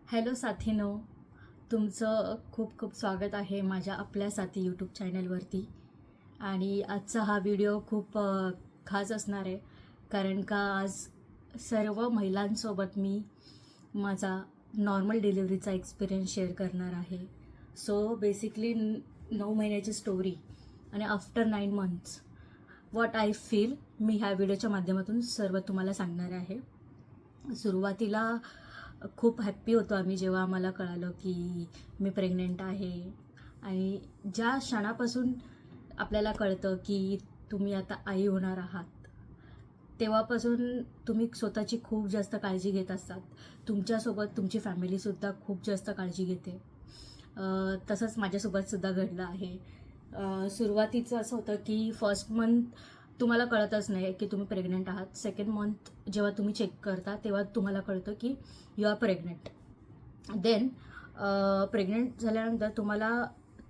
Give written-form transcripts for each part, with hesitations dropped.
Hello साथीनो, तुमचं खूप खूप स्वागत आहे माझ्या आपल्या साथी यूट्यूब चॅनलवरती. आणि आजचा हा व्हिडिओ खूप खास असणार आहे, कारण का आज सर्व महिलांसोबत मी माझा नॉर्मल डिलिव्हरीचा एक्सपिरियन्स शेअर करणार आहे. सो बेसिकली 9 महिन्याची स्टोरी आणि after 9 months what I feel, मी ह्या व्हिडिओच्या माध्यमातून सर्व तुम्हाला सांगणार आहे. सुरुवातीला खूप हॅप्पी होतो आम्ही जेव्हा आम्हाला कळालं की मी प्रेग्नेंट आहे. आणि ज्या क्षणापासून आपल्याला कळतं की तुम्ही आता आई होणार आहात, तेव्हापासून तुम्ही स्वतःची खूप जास्त काळजी घेत असतात. तुमच्यासोबत तुमची फॅमिलीसुद्धा खूप जास्त काळजी घेते. तसंच माझ्यासोबतसुद्धा घडलं आहे. सुरुवातीचं असं होतं की फर्स्ट मंथ तुम्हाला कळतच नाही की तुम्ही प्रेग्नंट आहात. सेकंड मंथ जेव्हा तुम्ही चेक करता तेव्हा तुम्हाला कळतं की you are pregnant. Then pregnant झाल्यानंतर तुम्हाला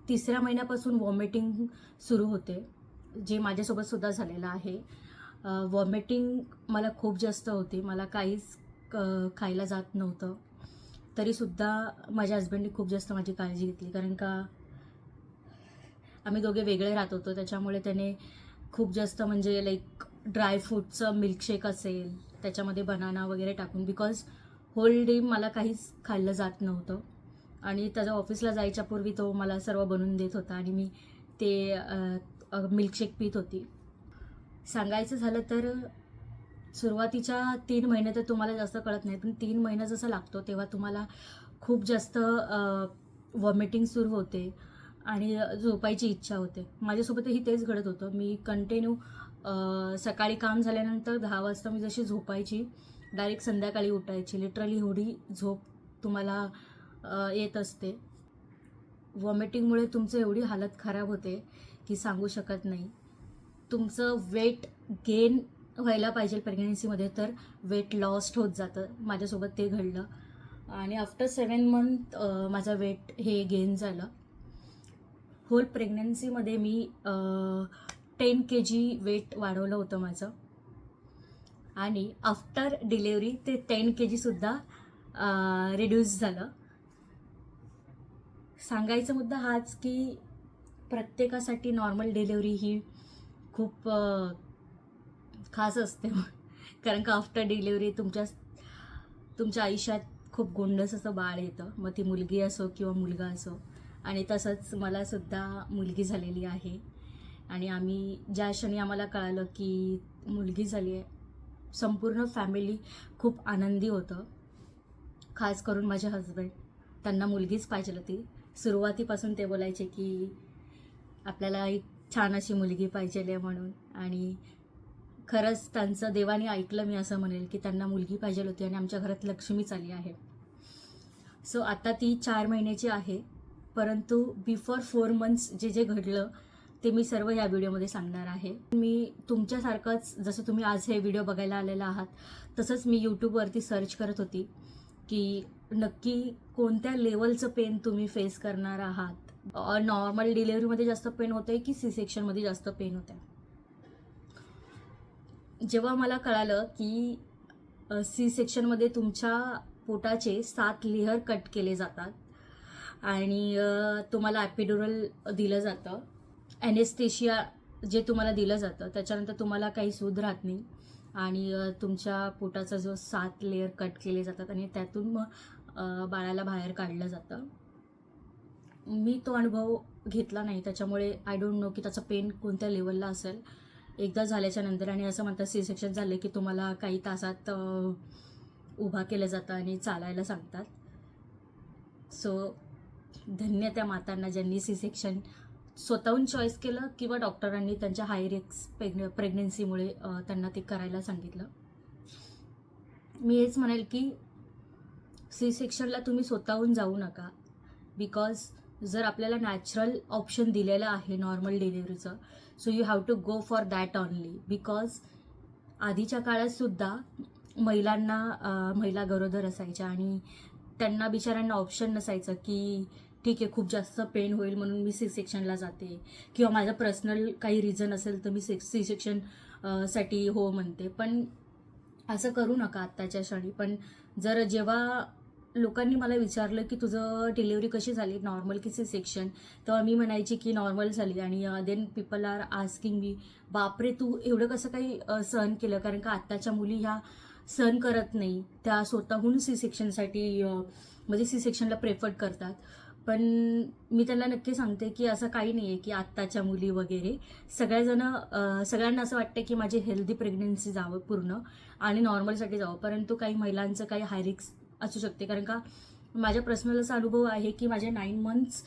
तिसऱ्या महिन्यापासून वॉमिटिंग सुरू होते, जे माझ्यासोबतसुद्धा झालेलं आहे. वॉमिटिंग मला खूप जास्त होती, मला काहीच खायला जात नव्हतं. तरीसुद्धा माझ्या हजबंडनी खूप जास्त माझी काळजी घेतली, कारण का आम्ही दोघे वेगळे राहत होतो. त्याच्यामुळे त्याने खूप जास्त म्हणजे लाईक ड्रायफ्रूटचं मिल्कशेक असेल, त्याच्यामध्ये बनाना वगैरे टाकून, बिकॉज होल डे मला काहीच खाल्लं जात नव्हतं. आणि त्याच्या ऑफिसला जायच्या पूर्वी तो मला सर्व बनवून देत होता आणि मी ते मिल्कशेक पित होती. सांगायचं झालं तर सुरुवातीच्या 3 महिने तर तुम्हाला जास्त कळत नाही, पण 3 महिना जसं लागतो तेव्हा तुम्हाला खूप जास्त वॉमिटिंग सुरू होते आणि झोपायची इच्छा होते. माझ्यासोबतही तेच घडत होतं. मी कंटिन्यू सकाळी काम झाल्यानंतर 10 वाजता मी जशी झोपायची, डायरेक्ट संध्याकाळी उठायची. लिटरली एवढी झोप तुम्हाला येत असते. वॉमिटिंगमुळे तुमचं एवढी हालत खराब होते की सांगू शकत नाही. तुमचं वेट गेन व्हायला पाहिजे प्रेग्नन्सीमध्ये, तर वेट लॉस्ट होत जातं. माझ्यासोबत ते घडलं आणि आफ्टर 7 मंथ माझा वेट हे गेन झालं. होल प्रेग्नन्सीमध्ये मी 10 kg वेट वाढवलं होतं माझं. आणि आफ्टर डिलेवरी ते 10 kgसुद्धा रिड्यूस झालं. सांगायचा मुद्दा हाच की प्रत्येकासाठी नॉर्मल डिलेवरी ही खूप खास असते. कारण का आफ्टर डिलेवरी तुमच्या आयुष्यात खूप गोंडस असं बाळ येतं, मग ती मुलगी असो किंवा मुलगा असो. आणि तसंच मलासुद्धा मुलगी झालेली आहे. आणि आम्ही ज्या क्षणी आम्हाला कळालं की मुलगी झाली आहे, संपूर्ण फॅमिली खूप आनंदी होतं. खास करून माझे हजबंड, त्यांना मुलगीच पाहिजे होती. सुरुवातीपासून ते बोलायचे की आपल्याला एक छान अशी मुलगी पाहिजे आहे म्हणून. आणि खरंच त्यांचं देवाने ऐकलं, मी असं म्हणेल की त्यांना मुलगी पाहिजे होती आणि आमच्या घरात लक्ष्मीच आली आहे. सो आता ती 4 महिन्याची आहे. परंतु बिफोर 4 मंथ्स जे जे घडलं ते मी सर्व या व्हिडिओमध्ये सांगणार आहे. मी तुमच्यासारखंच, जसं तुम्ही आज हे व्हिडिओ बघायला आलेला आहात, तसंच मी यूट्यूबवरती सर्च करत होती की नक्की कोणत्या लेवलचं पेन तुम्ही फेस करणार आहात. नॉर्मल डिलेवरीमध्ये जास्त पेन होते की सी सेक्शनमध्ये जास्त पेन होते. जेव्हा मला कळालं की सी सेक्शनमध्ये तुमच्या पोटाचे 7 लेयर कट केले जातात आणि तुम्हाला ॲपिड्युरल दिलं जातं, ॲनेस्थेशिया जे तुम्हाला दिलं जातं, त्याच्यानंतर तुम्हाला काही सूज राहत नाही आणि तुमच्या पोटाचा जो 7 लेयर कट केले जातात आणि त्यातून मग बाळाला बाहेर काढलं जातं. मी तो अनुभव घेतला नाही, त्याच्यामुळे आय डोंट नो की त्याचा पेन कोणत्या लेवलला असेल. एकदा झाल्याच्या नंतर आणि असं म्हणतात सी सेक्शन झालं की तुम्हाला काही तासात उभा केलं जातं आणि चालायला सांगतात. सो धन्य त्या मातांना ज्यांनी सी सेक्शन स्वतःहून चॉईस केलं किंवा डॉक्टरांनी त्यांच्या हाय रिस्क प्रेग्नन्सीमुळे त्यांना ते करायला सांगितलं. मी हेच म्हणेल की सी सेक्शनला तुम्ही स्वतःहून जाऊ नका. बिकॉज जर आपल्याला नॅचरल ऑप्शन दिलेलं आहे नॉर्मल डिलिव्हरीचं, so you have to go for that only. Because आधीच्या काळातसुद्धा महिला गरोदर असायच्या आणि त्यांना बिचाऱ्यांना ऑप्शन नसायचं की ठीक आहे, खूप जास्त पेन होईल म्हणून मी सी सेक्शनला जाते, किंवा माझं पर्सनल काही रिझन असेल तर मी सी सेक्शन साठी हो म्हणते. पण असं करू नका आत्ताच्या क्षणी. पण जेव्हा लोकांनी मला विचारलं की तुझं डिलिव्हरी कशी झाली, नॉर्मल की सी सेक्शन, तेव्हा मी म्हणायची की नॉर्मल झाली. आणि then people are asking me, बापरे तू एवढं कसं काही सहन केलं, कारण का आत्ताच्या मुली ह्या सहन करत नाही, त्या स्वतःहून सी सेक्शनसाठी म्हणजे सी सेक्शनला प्रेफर करतात. पण मी त्यांना नक्की सांगते की असं काही नाही आहे की आत्ताच्या मुली वगैरे, सगळ्यांना असं वाटतं की माझी हेल्दी प्रेग्नन्सी जावं पूर्ण आणि नॉर्मलसाठी जावं, परंतु काही महिलांचं काही हाय रिस्क असू शकते. कारण का माझ्या पर्सनल असा अनुभव आहे की माझे 9 मंथ्स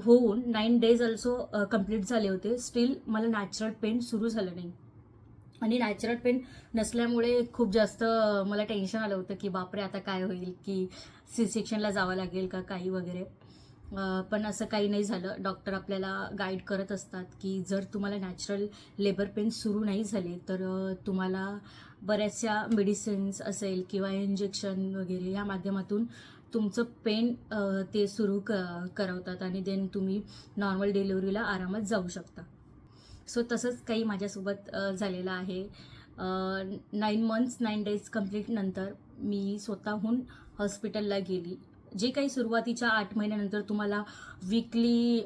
होऊन 9 डेज ऑल्सो कंप्लीट झाले होते, स्टील मला नॅचरल पेन सुरू झालं नाही. आणि नॅचरल पेन नसल्यामुळे खूप जास्त मला टेन्शन आलं होतं की बापरे आता काय होईल, की सी सेक्शनला जावं लागेल का काही वगैरे. पण असं काही नाही झालं. डॉक्टर आपल्याला गाईड करत असतात की जर तुम्हाला नॅचरल लेबर पेन सुरू नाही झाले तर तुम्हाला बऱ्याचशा मेडिसिन्स असेल किंवा इंजेक्शन वगैरे ह्या माध्यमातून तुमचं पेन ते सुरू करवतात आणि देन तुम्ही नॉर्मल डिलिव्हरीला आरामात जाऊ शकता. सो तसंच काही माझ्यासोबत झालेलं आहे. 9 मंथ्स 9 डेज कंप्लीट नंतर मी स्वतःहून हॉस्पिटलला गेली. जे काही सुरुवातीच्या 8 महिन्यानंतर तुम्हाला वीकली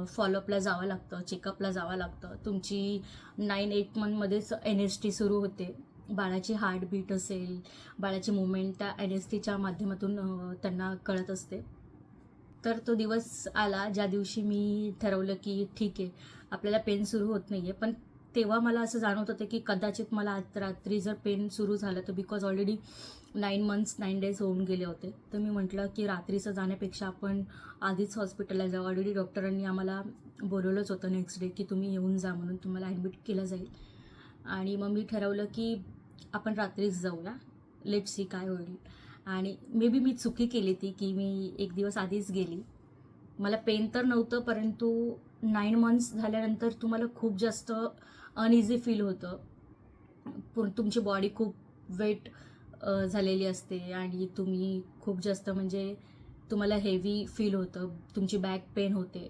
फॉलोअपला जावं लागतं, चेकअपला जावं लागतं. तुमची 9-8 मंथमध्येच NST सुरू होते. बाळाची हार्टबीट असेल, बाळाची मुवमेंट त्या NSTच्या माध्यमातून त्यांना कळत असते. तर तो दिवस आला ज्या दिवशी मी ठरवलं की ठीक आहे, आपल्याला पेन सुरू होत नाही आहे. पण तेव्हा मला असं जाणवत होतं की कदाचित मला आज रात्री जर पेन सुरू झालं तर, बिकॉज ऑलरेडी 9 मंथ्स 9 डेज होऊन गेले होते. तर मी म्हटलं की रात्रीचं जाण्यापेक्षा आपण आधीच हॉस्पिटलला जाऊ. ऑलरेडी डॉक्टरांनी आम्हाला बोलवलंच होतं नेक्स्ट डे की तुम्ही येऊन जा म्हणून, तुम्हाला ॲडमिट केलं जाईल. आणि मग मी ठरवलं की आपण रात्रीच जाऊया, लेट सी काय होईल. आणि मे बी मी चुकी केली ती की मी एक दिवस आधीच गेली. मला पेन तर नव्हतं, परंतु 9 मंथ्स झाल्यानंतर तुम्हाला खूप जास्त अनइझी फील होतं. तुमची बॉडी खूप वेट झालेली असते आणि तुम्ही खूप जास्त म्हणजे तुम्हाला हेवी फील होतं, तुमची बॅक पेन होते.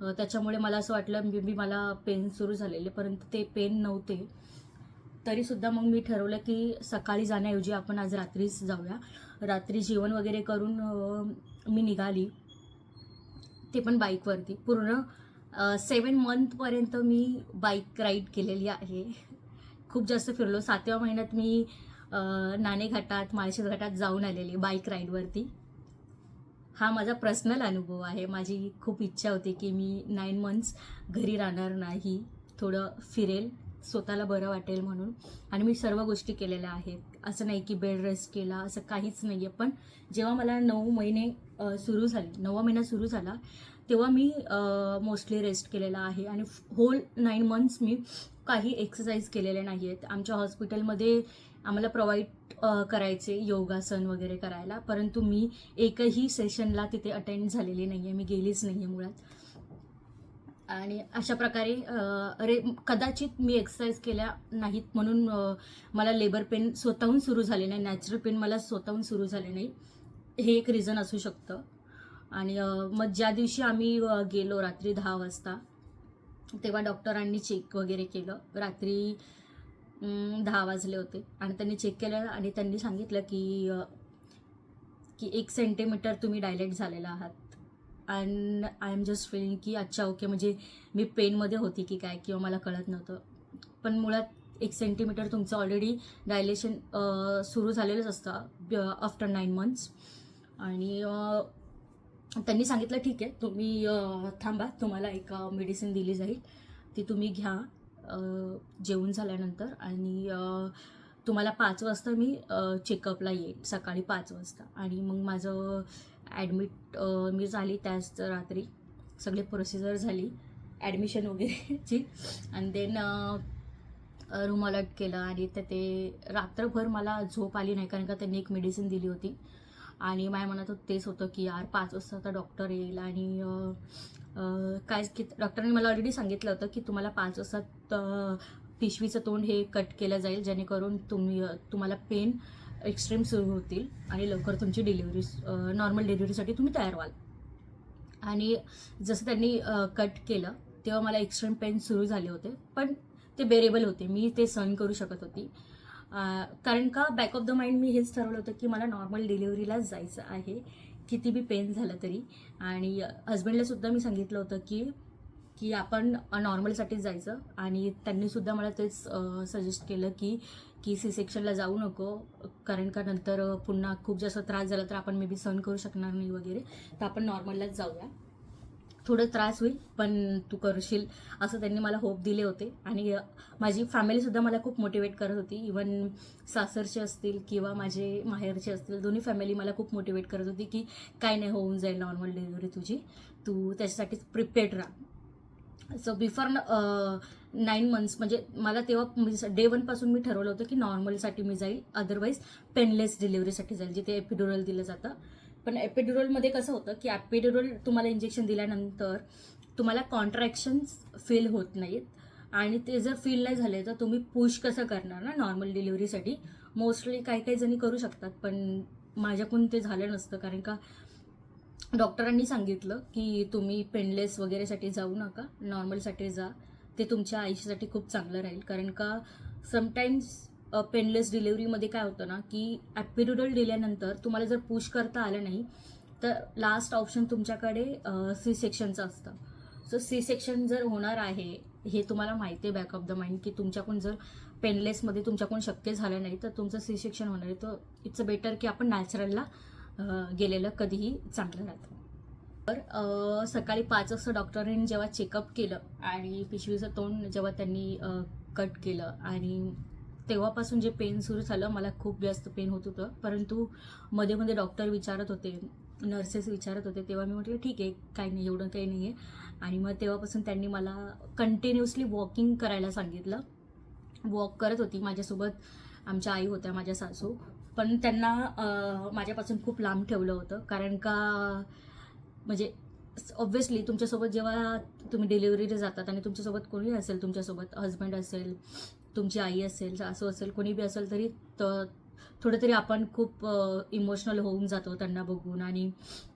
त्याच्यामुळे मला असं वाटलं मे बी मला पेन सुरू झालेले, परंतु ते पेन नव्हते. तरीसुद्धा मग मी ठरवलं की सकाळी जाण्याऐवजी आपण आज रात्रीच जाऊया. रात्री जेवण वगैरे करून मी निघाली, ते पण बाईकवरती. पूर्ण 7 मंथपर्यंत मी बाईक राईड केलेली आहे. खूप जास्त फिरलो. 7व्या महिन्यात मी नाणेघाटात, माळशेज घाटात जाऊन आलेली बाईक राईडवरती. हा माझा पर्सनल अनुभव आहे. माझी खूप इच्छा होती की मी 9 मंथ्स घरी राहणार नाही, थोडं फिरेल, स्वतःला बरं वाटेल म्हणून. आणि मी सर्व गोष्टी केलेल्या आहेत. असं नाही की बेड रेस्ट केला, असं काहीच नाही आहे. पण जेव्हा मला 9 महिने सुरू झाले, 9वा महिना सुरू झाला, तेव्हा मी मोस्टली रेस्ट केलेला आहे. आणि होल 9 मंथ्स मी काही एक्सरसाइज केलेले नाही आहेत. आमच्या हॉस्पिटलमध्ये आम्हाला प्रोव्हाइड करायचे योगासन वगैरे करायला, परंतु मी एकही सेशनला तिथे अटेंड झालेली नाही आहे, मी गेलीच नाही आहे मुळात. आणि अशा प्रकारे कदाचित मी एक्सरसाइज केल्या नाहीत म्हणून मला लेबर पेन स्वतःहून सुरू झाले नाही, नॅचरल पेन मला स्वतःहून सुरू झाले नाही, हे एक रिझन असू शकतं. आणि मग ज्या दिवशी आम्ही गेलो रात्री 10 वाजता, तेव्हा डॉक्टरांनी चेक वगैरे केलं. रात्री 10 वाजले होते आणि त्यांनी चेक केलं आणि त्यांनी सांगितलं की 1 सेंटीमीटर तुम्ही डायलेट झालेला आहात. And I am just feeling की अच्छा ओके, म्हणजे मी पेनमध्ये होती की काय, किंवा मला कळत नव्हतं. पण मुळात 1 सेंटीमीटर तुमचं ऑलरेडी डायलेशन सुरू झालेलंच असतं आफ्टर 9 मंथ्स. आणि त्यांनी सांगितलं ठीक आहे, तुम्ही थांबा, तुम्हाला एक मेडिसिन दिली जाईल, ती तुम्ही घ्या जेवून झाल्यानंतर. आणि तुम्हाला 5 वाजता मी चेकअपला येईल, सकाळी 5 वाजता. आणि मग माझं ॲडमिट मी झाली त्याच रात्री, सगळे प्रोसिजर झाली ॲडमिशन वगैरेची. आणि देन रूम अलॉट केलं. आणि ते रात्रभर मला झोप आली नाही, कारण का त्यांनी एक मेडिसिन दिली होती. आणि माझ्या मनात तेच होतं की यार 5 वाजता आता डॉक्टर येईल. आणि काय की डॉक्टरांनी मला ऑलरेडी सांगितलं होतं की तुम्हाला 5 वाजता पिशवीचं तोंड हे कट केलं जाईल, जेणेकरून तुम्हाला पेन एक्स्ट्रीम सुरू होतील आणि लवकर तुमची डिलिव्हरी नॉर्मल डिलिव्हरीसाठी तुम्ही तयार व्हाल. आणि जसं त्यांनी कट केलं तेव्हा मला एक्स्ट्रीम पेन सुरू झाले होते, पण ते बेरेबल होते, मी ते सहन करू शकत होती. कारण का बॅक ऑफ द माइंड मी हेच ठरवलं होतं की मला नॉर्मल डिलिव्हरीलाच जायचं आहे, किती बी पेन झालं तरी. आणि हस्बंडला सुद्धा मी सांगितलं होतं की की आपण नॉर्मलसाठीच जायचं, आणि त्यांनीसुद्धा मला तेच सजेस्ट केलं की की सी सेक्शनला जाऊ नको, कारण का नंतर पुन्हा खूप जास्त त्रास झाला तर आपण मे बी सहन करू शकणार नाही वगैरे, तर आपण नॉर्मललाच जाऊया, थोडं त्रास होईल पण तू करशील, असं त्यांनी मला होप दिले होते. आणि माझी फॅमिलीसुद्धा मला खूप मोटिवेट करत होती. इवन सासरचे असतील किंवा माझे माहेरचे असतील, दोन्ही फॅमिली मला खूप मोटिवेट करत होती की काय नाही, होऊन जाईल नॉर्मल डिलिव्हरी तुझी, तू त्याच्यासाठीच प्रिपेअर्ड राहा. सो बिफोर 9 मंथ्स, म्हणजे मला तेव्हा डे 1 पासून मी ठरवलं होतं की नॉर्मलसाठी मी जाईल, अदरवाईज पेनलेस डिलिव्हरीसाठी जाईल, जिथे एपिड्युरल दिलं जातं. पण एपिड्युरलमध्ये कसं होतं की एपिड्युरल तुम्हाला इंजेक्शन दिल्यानंतर तुम्हाला कॉन्ट्रॅक्शन्स फील होत नाहीत, आणि ते जर फील नाही झाले तर तुम्ही पुश कसं करणार ना नॉर्मल डिलिव्हरीसाठी. मोस्टली काही जणी करू शकतात, पण माझ्याकडून ते झालं नसतं, कारण का डॉक्टरांनी सांगितलं की तुम्ही पेनलेस वगैरेसाठी जाऊ नका, नॉर्मलसाठी जा, ते तुमच्या आयुष्यासाठी खूप चांगलं राहील. कारण का समटाईम्स पेनलेस डिलिव्हरीमध्ये काय होतं ना की एपिड्युरल दिल्यानंतर तुम्हाला जर पुश करता आलं नाही तर लास्ट ऑप्शन तुमच्याकडे सी सेक्शनचं असतं. सो सी सेक्शन जर होणार आहे हे तुम्हाला माहिती आहे बॅक ऑफ द माइंड, की तुमच्याकडून जर पेनलेसमध्ये तुमच्याकडून शक्य झालं नाही तर तुमचं सी सेक्शन होणार आहे, तर इट्स बेटर की आपण नॅचरलला गेलेलं कधीही चांगलं राहतं. तर सकाळी 5 वाजता डॉक्टरांनी जेव्हा चेकअप केलं आणि पिशवीचं तोंड जेव्हा त्यांनी कट केलं, आणि तेव्हापासून जे पेन सुरू झालं, मला खूप जास्त पेन होत होतं. परंतु मध्ये मध्ये डॉक्टर विचारत होते, नर्सेस विचारत होते, तेव्हा मी म्हटलं ठीक आहे, काही नाही, एवढं काही नाही आहे. आणि मग तेव्हापासून त्यांनी मला कंटिन्युअसली वॉकिंग करायला सांगितलं. वॉक करत होती माझ्यासोबत आमच्या आई होत्या, माझ्या सासू, पण त्यांना माझ्यापासून खूप लांब ठेवलं होतं. कारण का म्हणजे ऑब्व्हियसली तुमच्यासोबत जेव्हा तुम्ही डिलिव्हरीला जातात आणि तुमच्यासोबत कोणी असेल, तुमच्यासोबत हजबंड असेल, तुमची आई असेल, सासू असेल, कोणी बी असेल, तरी थोडं तरी आपण खूप इमोशनल होऊन जातो त्यांना बघून, आणि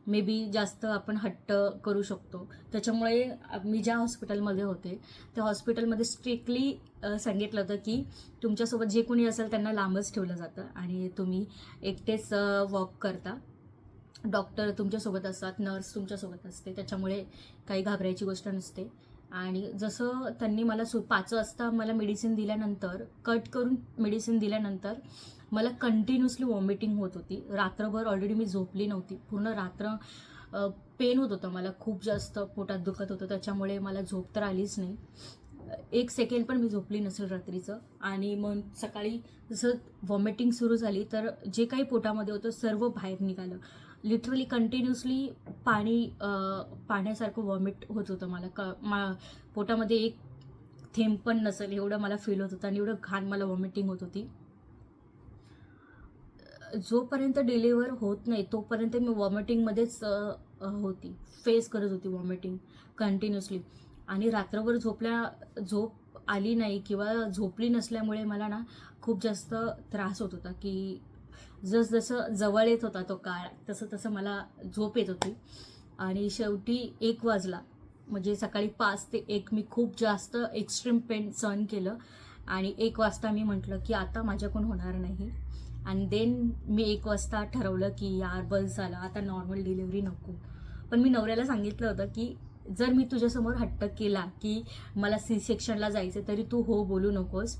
मे बी जास्त आपण हट्ट करू शकतो. त्याच्यामुळे मी ज्या हॉस्पिटलमध्ये होते त्या हॉस्पिटलमध्ये स्ट्रिक्टली सांगितलं होतं की तुमच्यासोबत जे कोणी असेल त्यांना लांबच ठेवलं जातं आणि तुम्ही एकटेच वॉक करता. डॉक्टर तुमच्यासोबत असतात, नर्स तुमच्यासोबत असते, त्याच्यामुळे काही घाबरायची गोष्ट नसते. आणि जसं त्यांनी मला 5 वाजता मला मेडिसिन दिल्यानंतर, कट करून मेडिसिन दिल्यानंतर मला कंटिन्युअसली वॉमिटिंग होत होती. रात्रभर ऑलरेडी मी झोपली नव्हती, पूर्ण रात्र पेन होत होतं, मला खूप जास्त पोटात दुखत होतं, त्याच्यामुळे मला झोप तर आलीच नाही. 1 सेकंड पण मी झोपली नसेल रात्रीचं. आणि मग सकाळी जसं वॉमिटिंग सुरू झाली तर जे काही पोटामध्ये होतं सर्व बाहेर निघालं. लिटरली कंटिन्युअसली पाण्यासारखं वॉमिट होत होतं मला. पोटामध्ये एक थेंब पण नसेल एवढं मला फील होत होतं, आणि एवढं घाण मला वॉमिटिंग होत होती. जोपर्यंत डिलिव्हर होत नाही तोपर्यंत मी वॉमिटिंगमध्येच होती, फेस करत होती वॉमिटिंग कंटिन्युअसली. आणि रात्रभर झोप आली नाही किंवा झोपली नसल्यामुळे मला ना खूप जास्त त्रास होत होता, की जसं जवळ येत होता तो काळ, तसं मला झोप येत होती. आणि शेवटी 1 वाजला, म्हणजे सकाळी 5 ते 1 मी खूप जास्त एक्स्ट्रीम पेन सहन केलं. आणि 1 वाजता मी म्हटलं की आता माझ्याकडून होणार नाही. आणि देन मी 1 वाजता ठरवलं की यार बस झालं, आता नॉर्मल डिलिव्हरी नको. पण मी नवऱ्याला सांगितलं होतं की जर मी तुझ्यासमोर हट्ट केला की मला सी सेक्शनला जायचं तरी तू हो बोलू नकोस.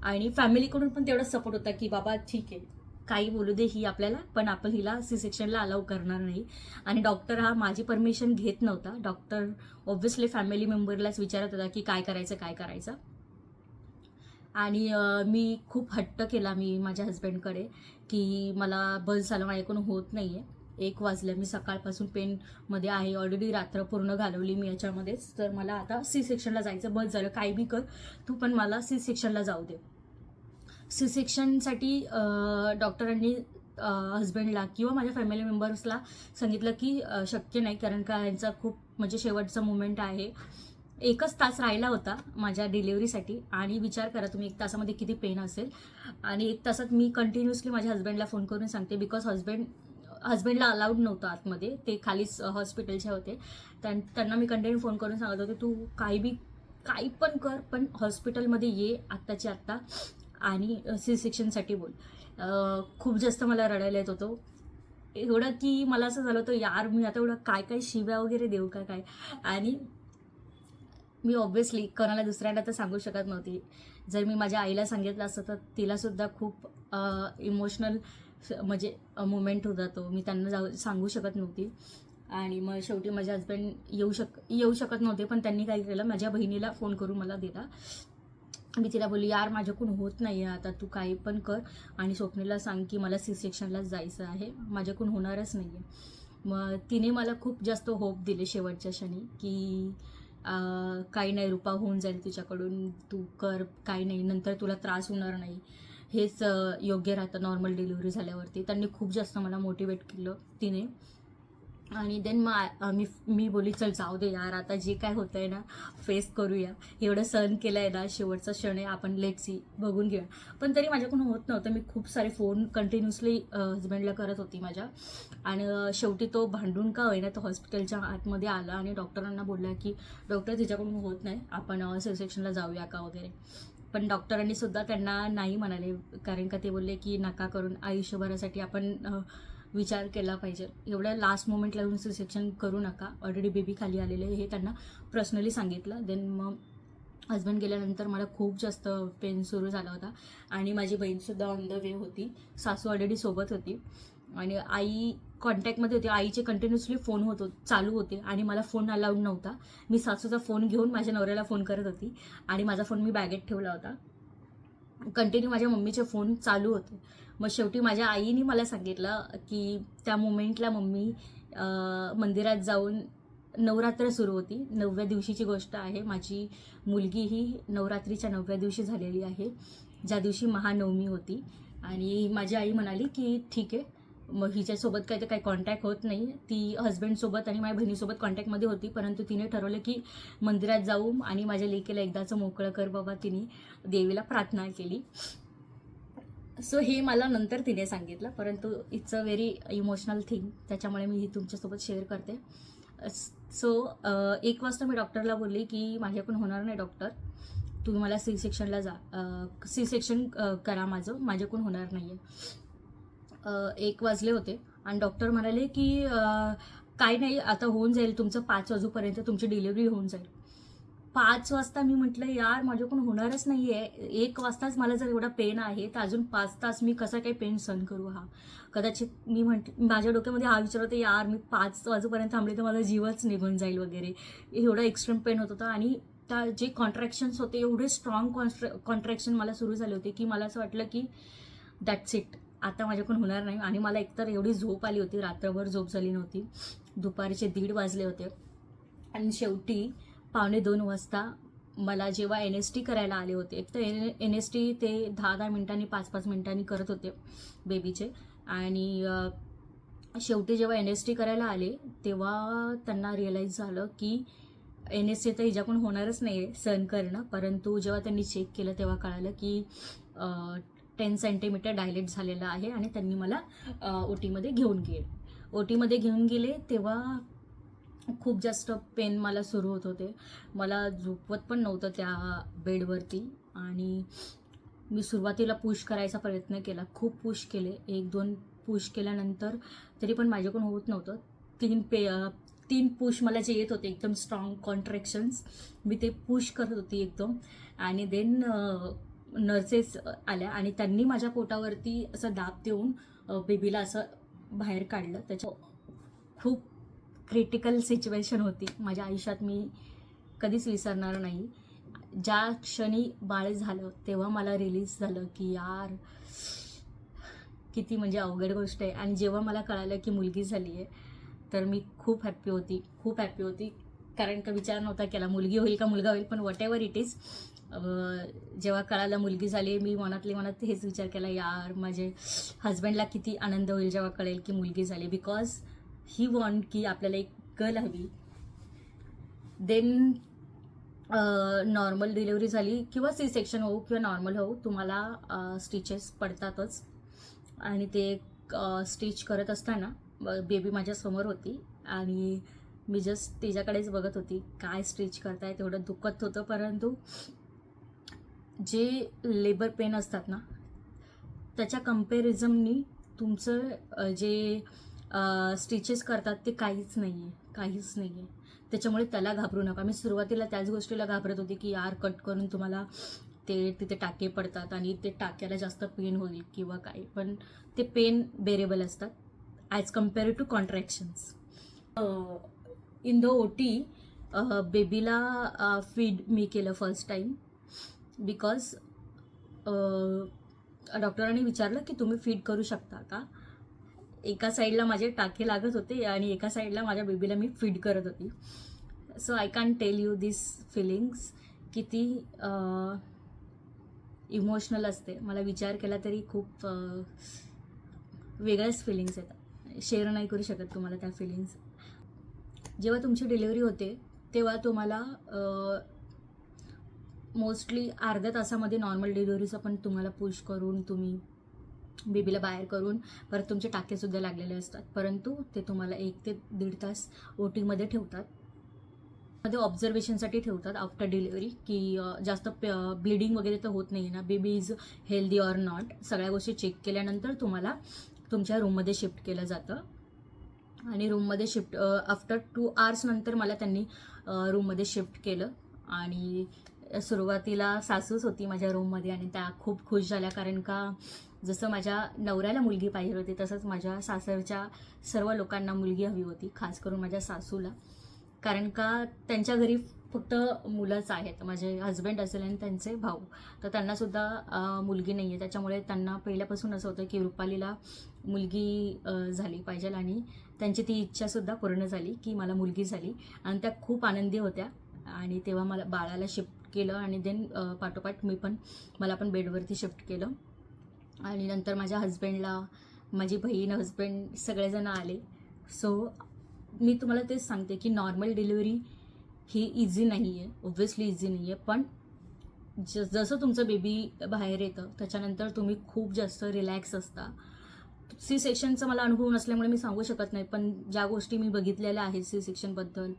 आणि फॅमिलीकडून पण तेवढा सपोर्ट होता की बाबा ठीक आहे, काही बोलू दे ही आपल्याला, पण आपण हिला सी सेक्शनला अलाउ करणार नाही. आणि डॉक्टर हा माझी परमिशन घेत नव्हता. डॉक्टर ऑब्व्हियसली फॅमिली मेंबरलाच विचारत होता की काय करायचं. आणि मी खूप हट्ट केला मी माझ्या हस्बंडकडे की मला बस झालं, माझ्याकडून होत नाही आहे. 1 वाजलं, मी सकाळपासून पेनमध्ये आहे, ऑलरेडी रात्र पूर्ण घालवली मी याच्यामध्येच, तर मला आता सी सेक्शनला जायचं, बस झालं, काही बी कर तू, पण मला सी सेक्शनला जाऊ दे. सी सेक्शनसाठी डॉक्टरांनी हस्बंडला किंवा माझ्या फॅमिली मेंबर्सला सांगितलं की शक्य नाही, कारण का यांचा खूप म्हणजे शेवटचा मुमेंट आहे. 1च तास राहिला होता माझ्या डिलिव्हरीसाठी, आणि विचार करा तुम्ही 1 तासामध्ये किती पेन असेल. आणि 1 तासात मी कंटिन्युअसली माझ्या हस्बंडला फोन करून सांगते, बिकॉज हस्बंडला अलाउड नव्हतं आतमध्ये, ते खालीच हॉस्पिटलचे होते. त्यांना मी कंटिन्यू फोन करून सांगत होते, तू काही पण कर, पण हॉस्पिटलमध्ये ये आत्ताची आत्ता, आणि सी सेक्शनसाठी बोल. खूप जास्त मला रडायला येत होतं. एवढं की मला असं झालं होतं यार मी आता एवढं काय काय शिव्या वगैरे देऊ का काय. आणि मी ऑब्व्हियसली कोणाला दुसऱ्यांना तर सांगू शकत नव्हती. जर मी माझ्या आईला सांगितलं असतं तर तिलासुद्धा खूप इमोशनल म्हणजे मुमेंट होता तो. मी त्यांना सांगू शकत नव्हती. आणि मग शेवटी माझे हस्बंड येऊ शकत नव्हते, पण त्यांनी काय केलं, माझ्या बहिणीला फोन करून मला दिला. मी तिला बोलली यार माझ्याकडून होत नाही आहे आता, तू काही पण कर आणि स्वप्नीला सांग की मला सी सेक्शनलाच जायचं आहे, माझ्याकडून होणारच नाही आहे. मग तिने मला खूप जास्त होप दिले शेवटच्या क्षणी की काही नाही रुपा, होऊन जाईल तुझ्याकडून, तू कर, काही नाही, नंतर तुला त्रास होणार नाही, हेच योग्य राहतं नॉर्मल डिलिव्हरी झाल्यावरती. त्यांनी खूप जास्त मला मोटिवेट केलं तिने. आणि देन मग मी बोलली चल जाऊ दे यार, आता जे काय होतं आहे ना फेस करूया, एवढं सहन केलं आहे ना, शेवटचा क्षण आहे, आपण लेट सी बघून घेऊया. पण तरी माझ्याकडून होत नव्हतं. मी खूप सारे फोन कंटिन्युअसली हजबंडला करत होती माझ्या. आणि शेवटी तो भांडून का होईना तो हॉस्पिटलच्या आतमध्ये आला आणि डॉक्टरांना बोलला की डॉक्टर तिच्याकडून होत नाही, आपण सी सेक्शनला जाऊया का वगैरे. पण डॉक्टरांनी सुद्धा त्यांना नाही म्हणाले, कारण का ते बोलले की नका करून, आयुष्यभरासाठी आपण विचार केला पाहिजे, एवढ्या लास्ट मोमेंटला येऊन सी सेक्शन करू नका, ऑलरेडी बेबी खाली आलेले, हे त्यांना पर्सनली सांगितलं. देन मग हजबंड गेल्यानंतर मला खूप जास्त पेन सुरू झाला होता. आणि माझी बहीणसुद्धा ऑन द वे होती, सासू ऑलरेडी सोबत होती आणि आई कॉन्टॅक्टमध्ये होती. आईचे कंटिन्युअसली फोन चालू होते आणि मला फोन अलाउड नव्हता. मी सासूचा फोन घेऊन माझ्या नवऱ्याला फोन करत होती आणि माझा फोन मी बॅगेत ठेवला होता. कंटिन्यू माझ्या मम्मीचे फोन चालू होते. मग शेवटी माझ्या आईने मला सांगितलं की त्या मोमेंटला मम्मी मंदिरात जाऊन, नवरात्र सुरू होती, 9व्या दिवशीची गोष्ट आहे. माझी मुलगी ही नवरात्रीच्या 9व्या दिवशी झालेली आहे, ज्या दिवशी महानवमी होती. आणि माझी आई म्हणाली की ठीक आहे, मग हिच्यासोबत काही तर काही कॉन्टॅक्ट होत नाही. ती हस्बंडसोबत आणि माझ्या बहिणीसोबत कॉन्टॅक्टमध्ये होती, परंतु तिने ठरवलं की मंदिरात जाऊ आणि माझ्या लेकीला एकदाचं मोकळं कर बाबा. तिने देवीला प्रार्थना केली. सो हे मला नंतर तिने सांगितलं, परंतु it's a very emotional thing, त्याच्यामुळे मी ही तुमच्यासोबत शेअर करते. सो 1 वाजता मी डॉक्टरला बोलली की माझ्याकडून होणार नाही डॉक्टर, तुम्ही मला सी सेक्शनला सी सेक्शन करा, माझ्याकडून होणार नाही आहे. 1 वाजले होते आणि डॉक्टर म्हणाले की काय नाही, आता होऊन जाईल तुमचं, 5 वाजूपर्यंत तुमची डिलिव्हरी होऊन जाईल. 5 वाजता मी म्हटलं यार माझ्याकडून होणारच नाही आहे, 1 वाजताच मला जर एवढा पेन आहे तर अजून 5 तास मी कसा काही पेन सहन करू. कदाचित मी माझ्या डोक्यामध्ये विचार होता यार मी 5 वाजेपर्यंत थांबले तर माझा जीवच निघून जाईल वगैरे, एवढा एक्स्ट्रीम पेन होत होता. आणि त्या जे कॉन्ट्रॅक्शन्स होते, एवढे स्ट्रॉंग कॉन्ट्रॅक्शन मला सुरू झाले होते की मला असं वाटलं की दॅट्स इट, आता माझ्याकडून होणार नाही. आणि मला एकतर एवढी झोप आली होती, रात्रभर झोप झाली नव्हती, दुपारचे 1:30 वाजले होते. आणि शेवटी 1:45 वाजता मला जेव्हा NST करायला आले होते, एक तर NST ते 10-10 मिनिटांनी 5-5 मिनिटांनी करत होते बेबीचे. आणि शेवटी जेव्हा NST करायला आले तेव्हा त्यांना रिअलाईज झालं की NST तर हिच्याकडून होणारच नाही आहे सहन करणं. परंतु जेव्हा त्यांनी चेक केलं तेव्हा कळालं की 10 सेंटीमीटर डायलेट झालेलं आहे. आणि त्यांनी मला OTमध्ये घेऊन गेले. तेव्हा खूप जास्त पेन मला सुरू होत होते, मला झोपवत पण नव्हतं त्या बेडवरती. आणि मी सुरुवातीला पुश करायचा प्रयत्न केला, खूप पुश केले, 1-2 पुश केल्यानंतर तरी पण माझ्याकडून होत नव्हतं. 3 पुश मला जे येत होते एकदम स्ट्रॉंग कॉन्ट्रॅक्शन्स, मी ते पुश करत होती एकदम. आणि देन नर्सेस आल्या आणि त्यांनी माझ्या पोटावरती असं दाब देऊन बेबीला असं बाहेर काढलं. त्याच्या खूप क्रिटिकल सिच्युएशन होती माझ्या आयुष्यात, मी कधीच विसरणार नाही. ज्या क्षणी बाळ झालं तेव्हा मला रिलीज झालं की यार किती म्हणजे अवघड गोष्ट आहे. आणि जेव्हा मला कळालं की मुलगी झाली आहे तर मी खूप हॅप्पी होती, कारण का विचार नव्हता केला मुलगी होईल का मुलगा होईल, पण वॉट एव्हर इट इज, जेव्हा कळालं मुलगी झाली, मी मनात हेच विचार केला यार माझे हस्बंडला किती आनंद होईल जेव्हा कळेल की मुलगी झाली, बिकॉज ही वॉन्ट की आपल्याला एक गर्ल हवी. देन नॉर्मल डिलिव्हरी झाली किंवा सी सेक्शन होऊ किंवा नॉर्मल होऊ, तुम्हाला स्टिचेस पडतातच. आणि ते स्टिच करत असताना बेबी माझ्यासमोर होती आणि मी जस्ट तिच्याकडेच बघत होती, काय स्टिच करताय, तेवढं दुखत होतं. परंतु जे लेबर पेन असतात ना, त्याच्या कम्पॅरिझननी तुमचं जे स्टिचेस करतात ते काहीच नाही आहे, काहीच नाही आहे. त्याच्यामुळे त्याला घाबरू नका. मी सुरुवातीला त्याच गोष्टीला घाबरत होते की यार कट करून तुम्हाला ते तिथे टाके पडतात आणि ते टाक्याला जास्त पेन होईल किंवा काय, पण ते पेन बेरेबल असतात as compare to contractions. In the OT बेबीला फीड मी केलं फर्स्ट टाईम, बिकॉज डॉक्टरांनी विचारलं की तुम्ही फीड करू शकता का. एका साईडला माझे टाके लागत होते आणि एका साईडला माझ्या बेबीला मी फीड करत होती. So I can tell you this feelings किती इमोशनल असते. मला विचार केला तरी खूप वेगळ्याच फिलिंग्स येतात. शेअर नाही करू शकत तुम्हाला त्या फिलिंग्स. जेव्हा तुमची डिलिव्हरी होते तेव्हा तुम्हाला मोस्टली अर्ध्या तासामध्ये नॉर्मल डिलिव्हरीचं पण तुम्हाला पुश करून तुम्ही बेबीला बाहेर करून परत तुमचे टाकेसुद्धा लागलेले असतात, परंतु ते तुम्हाला 1 ते 1.5 तास ओटीमध्ये ठेवतात. मध्ये ऑब्झर्वेशनसाठी ठेवतात आफ्टर डिलिव्हरी की जास्त ब्लिडिंग वगैरे तर होत नाही ना, baby is healthy or not, सगळ्या गोष्टी चेक केल्यानंतर तुम्हाला तुमच्या रूममध्ये शिफ्ट केलं जातं. आणि रूममध्ये शिफ्ट आफ्टर 2 आवर्स नंतर मला त्यांनी रूममध्ये शिफ्ट केलं. आणि सुरुवातीला सासूच होती माझ्या रूममध्ये आणि त्या खूप खुश झाल्या, कारण का जसं माझ्या नवऱ्याला मुलगी पाहिजे होती तसंच माझ्या सासरच्या सर्व लोकांना मुलगी हवी होती, खास करून माझ्या सासूला, कारण का त्यांच्या घरी फक्त मुलंच आहेत, माझे हस्बंड असेल आणि त्यांचे भाऊ, तर त्यांनासुद्धा मुलगी नाही आहे. त्याच्यामुळे त्यांना पहिल्यापासून असं होतं की रुपालीला मुलगी झाली पाहिजे आणि त्यांची ती इच्छासुद्धा पूर्ण झाली की मला मुलगी झाली आणि त्या खूप आनंदी होत्या. आणि तेव्हा मला बाळाला शिफ्ट केलं आणि देन पाठोपाठ मला पण बेडवरती शिफ्ट केलं. आणि नंतर माझ्या हस्बंडला, माझी बहीण, हस्बंड सगळेजण आले. सो मी तुम्हाला तेच सांगते की नॉर्मल डिलिव्हरी ही इझी नाही आहे, ऑब्व्हियसली इझी नाही आहे, पण जसं तुमचं बेबी बाहेर येतं त्याच्यानंतर तुम्ही खूप जास्त रिलॅक्स असता. सी सेक्शनचा मला अनुभव नसल्यामुळे मी सांगू शकत नाही, पण ज्या गोष्टी मी बघितलेल्या आहेत सी सेक्शनबद्दल,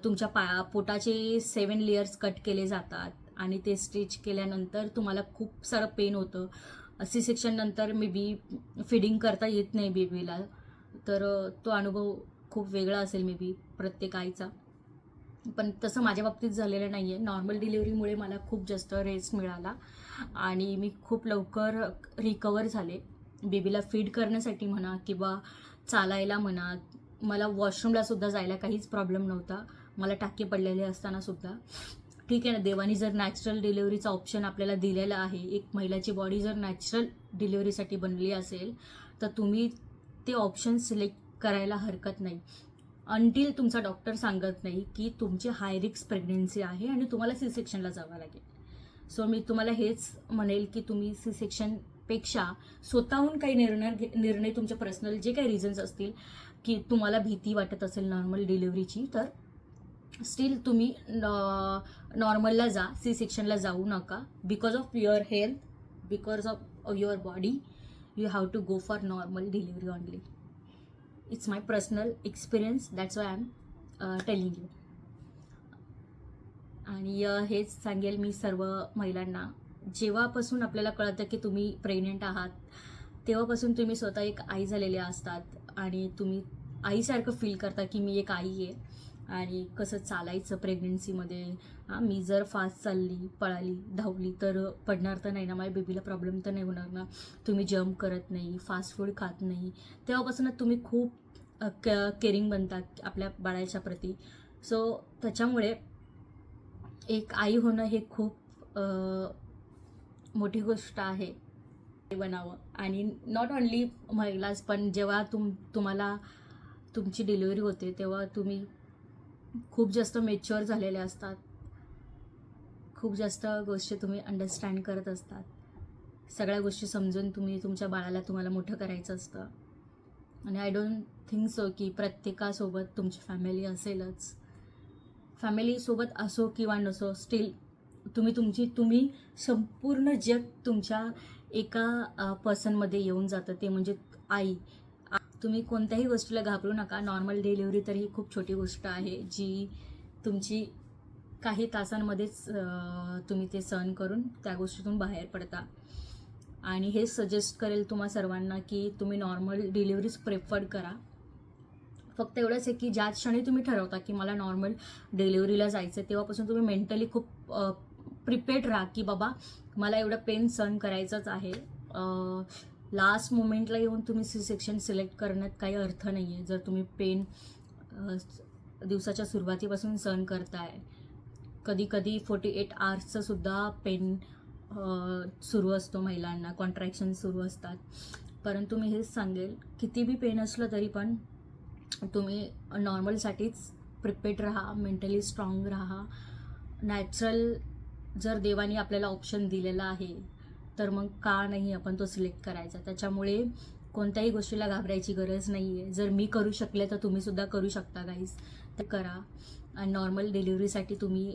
तुमच्या पोटाचे 7 लेयर्स कट केले जातात आणि ते स्टिच केल्यानंतर तुम्हाला खूप सारं पेन होतं. सी सेक्शन नंतर मे बी फिडिंग करता येत नाही बेबीला, तर तो अनुभव खूप वेगळा असेल मे बी प्रत्येक आईचा, पण तसं माझ्या बाबतीत झालेलं नाही आहे. नॉर्मल डिलिव्हरीमुळे मला खूप जास्त रेस्ट मिळाला आणि मी खूप लवकर रिकवर झाले. बेबीला फीड करण्यासाठी म्हणा किंवा चालायला म्हणा, मला वॉशरूमलासुद्धा जायला काहीच प्रॉब्लेम नव्हता, मला टाके पडलेले असतानासुद्धा. ठीक आहे ना, देवानी जर नॅचरल डिलिव्हरीचा ऑप्शन आपल्याला दिलेला आहे, एक महिलाची बॉडी जर नॅचरल डिलिव्हरीसाठी बनली असेल तर तुम्ही ते ऑप्शन सिलेक्ट करायला हरकत नाही, अंटील तुमचा डॉक्टर सांगत नाही की तुमची हाय रिस्क प्रेग्नेन्सी आहे आणि तुम्हाला सी सेक्शनला जावं लागेल. सो मी तुम्हाला हेच म्हणेल की तुम्ही सी सेक्शनपेक्षा स्वतःहून काही निर्णय तुमचे पर्सनल जे काही रिझन्स असतील की तुम्हाला भीती वाटत असेल नॉर्मल डिलिव्हरीची, तर स्टील तुम्ही नॉर्मलला जा, सी सेक्शनला जाऊ नका. Because of your health, because of your body, you have to go for normal delivery only. It's my personal experience, that's why I am telling you. आणि हेच सांगेल मी सर्व महिलांना, जेव्हापासून आपल्याला कळतं की तुम्ही प्रेग्नेंट आहात तेव्हापासून तुम्ही स्वतः एक आई झालेल्या असतात आणि तुम्ही आईसारखं फील करता की मी एक आई आहे आणि कसं चालायचं प्रेग्नेन्सीमध्ये. मी जर फास्ट चालली, पळाली, धावली तर पडणार तर नाही ना, माझ्या बेबीला प्रॉब्लेम तर नाही होणार ना. तुम्ही जम्प करत नाही, फास्ट फूड खात नाही, तेव्हापासूनच तुम्ही खूप केअरिंग बनतात आपल्या बाळाच्या प्रती. सो त्याच्यामुळे एक आई होणं हे खूप मोठी गोष्ट आहे बनावं. आणि नॉट ओन्ली महिलाच, पण जेव्हा तुम्हाला तुमची डिलिव्हरी होते तेव्हा तुम्ही खूप जास्त मॅच्युअर झालेले असतात, खूप जास्त गोष्टी तुम्ही अंडरस्टँड करत असतात, सगळ्या गोष्टी समजून तुम्ही तुमच्या बाळाला तुम्हाला मोठं करायचं असतं. आणि आय डोंट थिंक सो की प्रत्येकासोबत तुमची फॅमिली असेलच. फॅमिलीसोबत असो किंवा नसो, स्टील तुम्ही संपूर्ण जग तुमच्या एका पर्सनमध्ये येऊन जातं, ते म्हणजे आई. तुम्ही कोणत्याही गोष्टीला घाबरू नका. नॉर्मल डिलिव्हरी तर ही खूप छोटी गोष्ट आहे जी तुमची काही तासांमध्येच तुम्ही ते सहन करून त्या गोष्टीतून बाहेर पडता. आणि हे सजेस्ट करेल तुम्हा सर्वांना की तुम्ही नॉर्मल डिलिव्हरीज प्रेफर करा. फक्त एवढंच आहे की ज्या क्षणी तुम्ही ठरवता की मला नॉर्मल डिलिव्हरीला जायचं आहे, तेव्हापासून तुम्ही मेंटली खूप प्रिपेअर्ड राहा की बाबा मला एवढं पेन सहन करायचंच आहे. लास्ट मोमेंटला येऊन तुम्ही सी सेक्शन सिलेक्ट करण्यात काही अर्थ नाही आहे. जर तुम्ही पेन दिवसाच्या सुरुवातीपासून सहन करताय, कधी कधी 48 आवर्सचं सुद्धा पेन सुरू असतो महिलांना, कॉन्ट्रॅक्शन सुरू असतात. परंतु मी हेच सांगेल, किती बी पेन असलं तरी पण तुम्ही नॉर्मलसाठीच प्रिपेअर्ड राहा, मेंटली स्ट्रॉंग राहा. नॅचरल जर देवाने आपल्याला ऑप्शन दिलेला आहे तर मग का नाही आपण तो सिलेक्ट करायचा. त्याच्यामुळे कोणत्याही गोष्टीला घाबरायची गरज नाही आहे. जर मी करू शकले तर तुम्ही सुद्धा करू शकता गाईज. ते करा आणि नॉर्मल डिलिव्हरीसाठी तुम्ही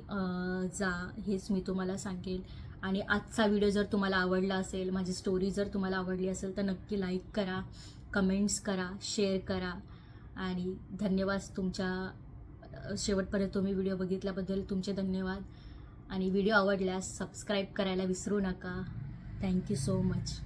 जा, हेच मी तुम्हाला सांगेल. आणि आजचा व्हिडिओ जर तुम्हाला आवडला असेल, माझी स्टोरी जर तुम्हाला आवडली असेल तर नक्की लाईक करा, कमेंट्स करा, शेअर करा. आणि धन्यवाद तुमच्या शेवटपर्यंत तुम्ही व्हिडिओ बघितल्याबद्दल तुमचे धन्यवाद. आणि व्हिडिओ आवडल्यास सबस्क्राईब करायला विसरू नका. Thank you so much.